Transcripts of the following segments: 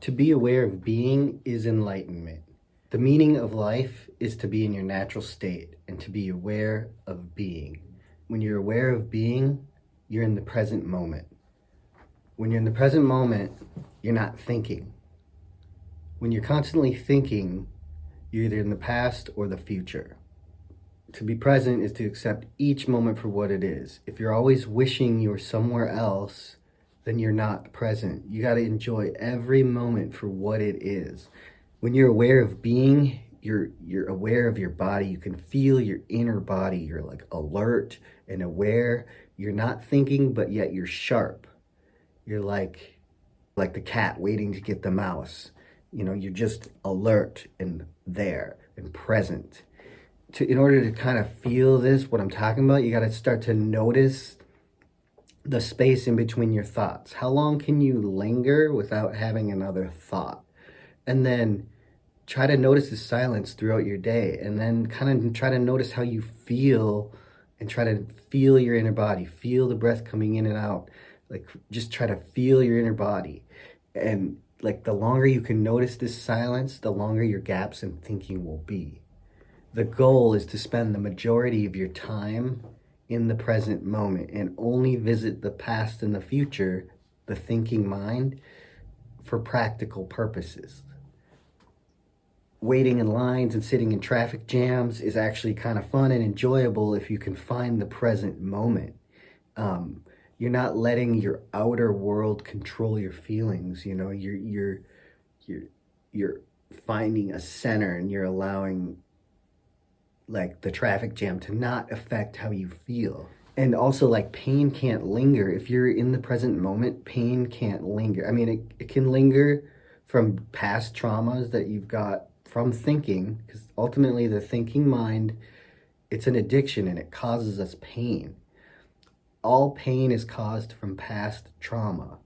To be aware of being is enlightenment. The meaning of life is to be in your natural state and to be aware of being. When you're aware of being, you're in the present moment. When you're in the present moment, you're not thinking. When you're constantly thinking, you're either in the past or the future. To be present is to accept each moment for what it is. If you're always wishing you were somewhere else, then you're not present. You got to enjoy every moment for what it is. When you're aware of being, you're aware of your body. You can feel your inner body. You're like alert and aware. You're not thinking, but yet you're sharp. You're like the cat waiting to get the mouse. You're just alert and there and present. In order to kind of feel this, what I'm talking about, you got to start to notice the space in between your thoughts. How long can you linger without having another thought? And then try to notice the silence throughout your day, and then kind of try to notice how you feel and try to feel your inner body. Feel the breath coming in and out. Like, just try to feel your inner body. And like, the longer you can notice this silence, the longer your gaps in thinking will be. The goal is to spend the majority of your time in the present moment and only visit the past and the future, the thinking mind, for practical purposes. Waiting in lines and sitting in traffic jams is actually kind of fun and enjoyable if you can find the present moment. You're not letting your outer world control your feelings. You're finding a center, and you're allowing like the traffic jam to not affect how you feel. And also, like, pain can't linger. If you're in the present moment, pain can't linger. I mean, it can linger from past traumas that you've got from thinking, because ultimately the thinking mind, it's an addiction and it causes us pain. All pain is caused from past trauma.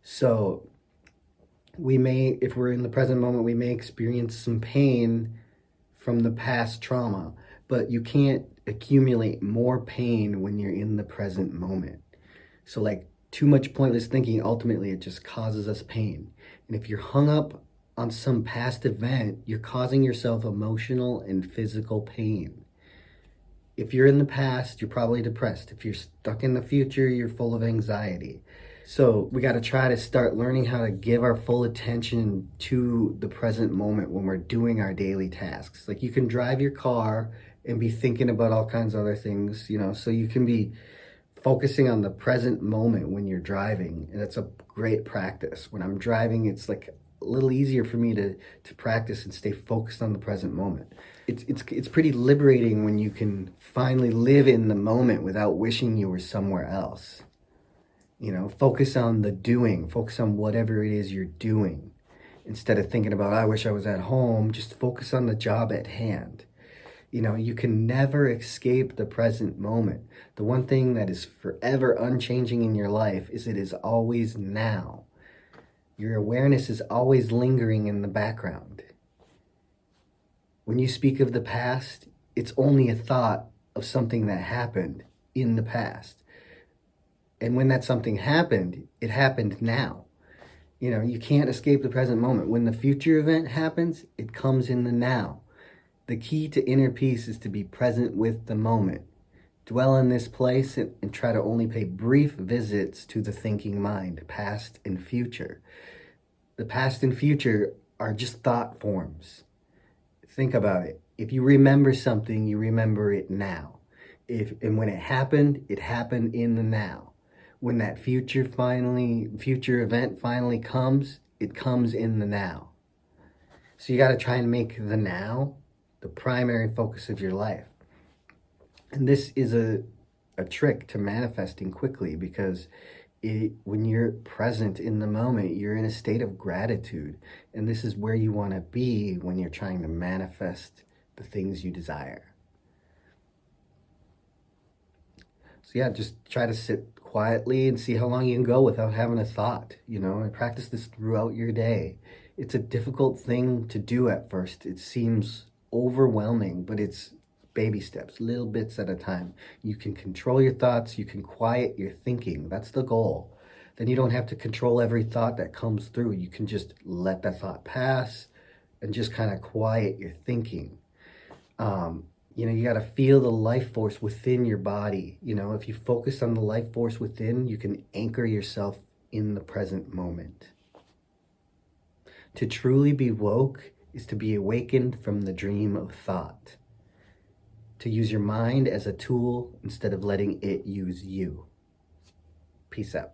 So if we're in the present moment, we may experience some pain from the past trauma, but you can't accumulate more pain when you're in the present moment. So like, too much pointless thinking, ultimately it just causes us pain. And if you're hung up on some past event, you're causing yourself emotional and physical pain. If you're in the past, you're probably depressed. If you're stuck in the future, you're full of anxiety. So we got to try to start learning how to give our full attention to the present moment when we're doing our daily tasks. Like, you can drive your car and be thinking about all kinds of other things, so you can be focusing on the present moment when you're driving. And it's a great practice. When I'm driving, it's like a little easier for me to practice and stay focused on the present moment. It's pretty liberating when you can finally live in the moment without wishing you were somewhere else. Focus on the doing, focus on whatever it is you're doing. Instead of thinking about, I wish I was at home, just focus on the job at hand. You can never escape the present moment. The one thing that is forever unchanging in your life is it is always now. Your awareness is always lingering in the background. When you speak of the past, it's only a thought of something that happened in the past. And when that something happened, it happened now. You can't escape the present moment. When the future event happens, it comes in the now. The key to inner peace is to be present with the moment. Dwell in this place and try to only pay brief visits to the thinking mind, past and future. The past and future are just thought forms. Think about it. If you remember something, you remember it now. And when it happened in the now. When that future event finally comes, it comes in the now. So you got to try and make the now the primary focus of your life. And this is a trick to manifesting quickly, because when you're present in the moment, you're in a state of gratitude. And this is where you want to be when you're trying to manifest the things you desire. So yeah, just try to sit quietly and see how long you can go without having a thought, and practice this throughout your day. It's a difficult thing to do at first. It seems overwhelming, but it's baby steps, little bits at a time. You can control your thoughts, you can quiet your thinking. That's the goal. then you don't have to control every thought that comes through. You can just let that thought pass and just kind of quiet your thinking. You got to feel the life force within your body. If you focus on the life force within, you can anchor yourself in the present moment. To truly be woke is to be awakened from the dream of thought. To use your mind as a tool instead of letting it use you. Peace out.